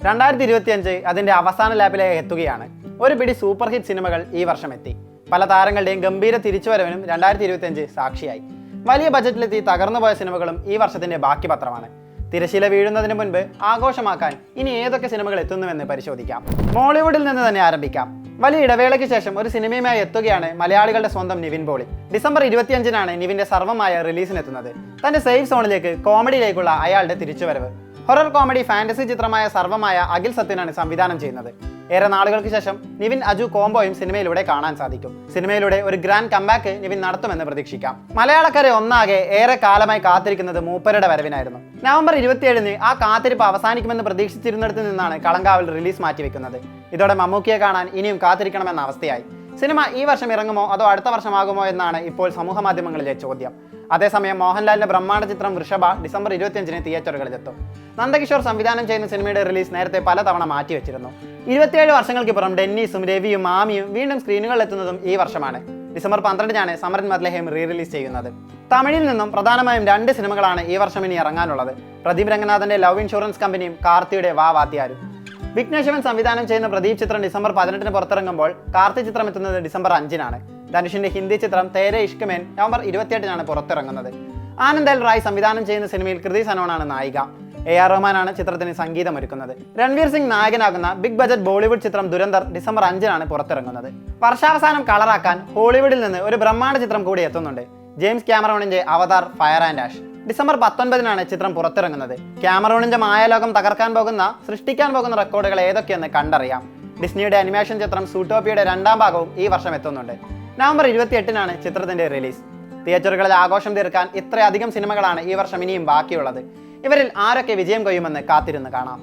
2025 അതിന്റെ അവസാന ലാപ്പിലേക്ക് എത്തുകയാണ്. ഒരു പിടി സൂപ്പർ ഹിറ്റ് സിനിമകൾ ഈ വർഷം എത്തി. പല താരങ്ങളുടെയും ഗംഭീര തിരിച്ചുവരവിനും 2025 സാക്ഷിയായി. വലിയ ബജറ്റിലെത്തി തകർന്നുപോയ സിനിമകളും ഈ വർഷത്തിന്റെ ബാക്കി പത്രമാണ്. തിരശീല വീഴുന്നതിന് മുൻപ് ആഘോഷമാക്കാൻ ഇനി ഏതൊക്കെ സിനിമകൾ എത്തുന്നുവെന്ന് പരിശോധിക്കാം. മോളിവുഡിൽ നിന്ന് തന്നെ ആരംഭിക്കാം. വലിയ ഇടവേളയ്ക്ക് ശേഷം ഒരു സിനിമയുമായി എത്തുകയാണ് മലയാളികളുടെ സ്വന്തം നിവിൻ പോളി. ഡിസംബർ 25-നാണ് നിവിന്റെ സർവമായ റിലീസിനെത്തുന്നത്. തന്റെ സേഫ് സോണിലേക്ക് കോമഡിയിലേക്കുള്ള അയാളുടെ തിരിച്ചുവരവ്. ഹൊറർ കോമഡി ഫാന്റസി ചിത്രമായ സർവമായ അഖിൽ സത്യനാണ് സംവിധാനം ചെയ്യുന്നത്. ഏറെ നാളുകൾക്ക് ശേഷം നിവിൻ അജു കോംബോയും സിനിമയിലൂടെ കാണാൻ സാധിക്കും. സിനിമയിലൂടെ ഒരു ഗ്രാൻഡ് കംബാക്ക് നിവിൻ നടത്തുമെന്ന് പ്രതീക്ഷിക്കാം. മലയാളക്കരെ ഒന്നാകെ ഏറെ കാലമായി കാത്തിരിക്കുന്നത് മൂപ്പരുടെ വരവിനായിരുന്നു. നവംബർ 27-ന് ആ കാത്തിരിപ്പ് അവസാനിക്കുമെന്ന് പ്രതീക്ഷിച്ചിരുന്നിടത്ത് നിന്നാണ് കളങ്കാവൽ റിലീസ് മാറ്റിവെക്കുന്നത്. ഇതോടെ മമ്മൂക്കിയെ കാണാൻ ഇനിയും കാത്തിരിക്കണമെന്ന അവസ്ഥയായി. സിനിമ ഈ വർഷം ഇറങ്ങുമോ അതോ അടുത്ത വർഷമാകുമോ എന്നാണ് ഇപ്പോൾ സമൂഹ മാധ്യമങ്ങളിലെ ചോദ്യം. അതേസമയം മോഹൻലാലിന്റെ ബ്രഹ്മാണ്ഡ ചിത്രം വൃഷഭ ഡിസംബർ 25-ന് തിയേറ്ററുകളിലെത്തും. നന്ദകിഷോർ സംവിധാനം ചെയ്യുന്ന സിനിമയുടെ റിലീസ് നേരത്തെ പലതവണ മാറ്റിവെച്ചിരുന്നു. 27 വർഷങ്ങൾക്കിപ്പുറം ഡെന്നീസും രവിയും മാമിയും വീണ്ടും സ്ക്രീനുകളിലെത്തുന്നതും ഈ വർഷമാണ്. ഡിസംബർ 12-നാണ് സമരൻ മദ്ലഹേം റീ റിലീസ് ചെയ്യുന്നത്. തമിഴിൽ നിന്നും പ്രധാനമായും 2 സിനിമകളാണ് ഈ വർഷം ഇനി ഇറങ്ങാനുള്ളത്. പ്രദീപ് രംഗനാഥന്റെ ലവ് ഇൻഷുറൻസ് കമ്പനിയും കാർത്തിയുടെ വാ വാത്തിയാരും. വിഘ്നേഷ് ശിവൻ സംവിധാനം ചെയ്യുന്ന പ്രദീപ് ചിത്രം ഡിസംബർ 18-ന് പുറത്തിറങ്ങുമ്പോൾ കാർത്തി ചിത്രം എത്തുന്നത് ഡിസംബർ 5-നാണ്. ധനുഷിന്റെ ഹിന്ദി ചിത്രം തേരെ ഇഷ്ക്-മേൻ നവംബർ 28-നാണ് പുറത്തിറങ്ങുന്നത്. ആനന്ദ് എൽ റായ് സംവിധാനം ചെയ്യുന്ന സിനിമയിൽ കൃതി സനോണാണ് നായിക. AR റഹ്മാനാണ് ചിത്രത്തിന് സംഗീതമൊരുക്കുന്നത്. രൺവീർ സിംഗ് നായകനാകുന്ന ബിഗ് ബജറ്റ് ബോളിവുഡ് ചിത്രം ദുരന്തർ ഡിസംബർ 5-നാണ് പുറത്തിറങ്ങുന്നത്. വർഷാവസാനം കളറാക്കാൻ ഹോളിവുഡിൽ നിന്ന് ഒരു ബ്രഹ്മാണ്ഡ ചിത്രം കൂടി എത്തുന്നുണ്ട്. ജെയിംസ് ക്യാമറോണിന്റെ Avatar fire and ash. December 19-നാണ് ചിത്രം പുറത്തിറങ്ങുന്നത്. ക്യാമറോണിന്റെ മായാലോകം സൃഷ്ടിക്കാൻ പോകുന്ന റെക്കോർഡുകൾ ഏതൊക്കെയെന്ന് കണ്ടറിയാം. ഡിസ്നിയുടെ അനിമേഷൻ ചിത്രം സൂട്ടോപ്പിയുടെ 2ാം ഭാഗവും ഈ വർഷം എത്തുന്നുണ്ട്. നവംബർ 28-നാണ് ചിത്രത്തിന്റെ റിലീസ്. തിയേറ്ററുകളിൽ ആഘോഷം തീർക്കാൻ ഇത്രയധികം സിനിമകളാണ് ഈ വർഷം ഇനിയും ബാക്കിയുള്ളത്. ഇവരിൽ ആരൊക്കെ വിജയം കൊയ്യുമെന്ന് കാത്തിരുന്ന് കാണാം.